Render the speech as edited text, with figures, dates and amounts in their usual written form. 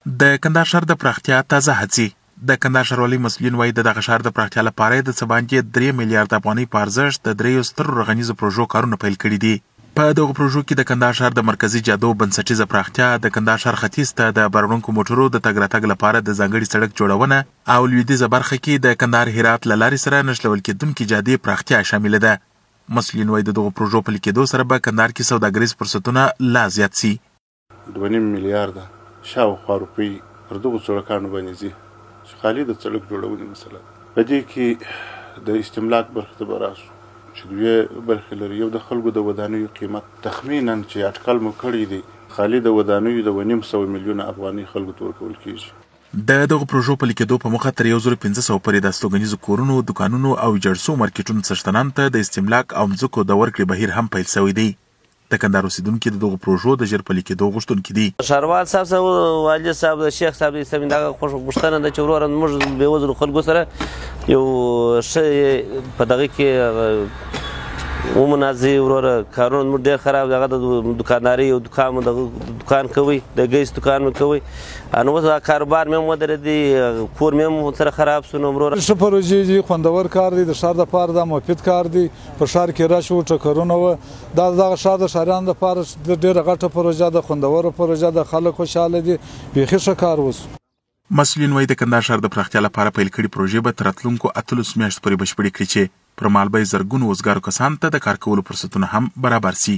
د کندهار ښار د پراختیا تازه هڅې د کندهار ښاروالۍ مسؤلین وایي د دغه ښار د پراختیا لپاره د څه باندې 3 میلیارډ افغانۍ په ارزښت د 3 سترو رغنیزو پروژو کارونه پیل کړي دي. په دغه پروژو کې د کندهار ښار د مرکزي جادو بنسټیزه پراختیا، د کندهار ښار ختیځ ته د بارونکو موټرو د تګ راتګ لپاره د ځانګړي سړک جوړونه او لویدیځه برخه کې د کندهار هرات له لارې سره نښلول کېدونکې جادې پراختیا شامله ده. مسؤلین وایي د دغو پروژو پلي کېدو سره به کندهار کې سوداګریز فرصتونه لا زیات سي. 2.5 میلیارډه شاوخوا روپۍ پر دغو سړکانو باندې ځي چې خالي د سړک جوړونې مسله په دې کې د استملاک برخې ته به راسو چې دوې برخې لري. یو د خلکو د ودانیو قیمت تخمینا چې اټکل مو کړی دی خالي د ودانیو د 2.5 میلیونه افغانۍ خلکو ته ورکول کېږي. د دغو پروژو پلي کېدو په موخه تر 1500 پورې د استوګنیزو کورونو، دوکانونو او جړسو مارکیټونو څښتنانو ته د استملاک او مځکو د ورکړې بهیر هم پیل شوی دی. د کندهار اوسیدونکي د دغو پروژو د ژر پلي کېدو غوښتونکي دي. ښاروال صاحب، والي صاحب، شیخ صاحب د اسلامي دغه غوښتنه ده چې وروره موږ بېوزلو خلکو سره یو ښه په دغه کې ومنازي وروره کارونه موږ ډېر خراب دغه د دوکانداري یو دوکان کوئ، د ګیس دوکان مې کوئ، نو اوس کاروبار مې هم ودرېدی، کور مې هم سره خراب شو. نو وروره ښه پروژې دي، خوندور کار دی، د ښار دپاره دا مفید کار دی. په ښار کې رش و ټکرونه وه، دا دغه ښار د ښاریانو دپاره ډېره غټه پروژه ده، خوندوره پروژه ده، خلک خوشحاله دي، بیخي ښه کار وسو. مسؤلین وایي د کندهار ښار د پراختیا لپاره پیل کړي پروژې به تر راتلونکو 18 میاشتو پورې بشپړې کړي چې پر مهال به یې زرګونو وزګارو کسانو ته د کار کولو فرصتونه هم برابر سي.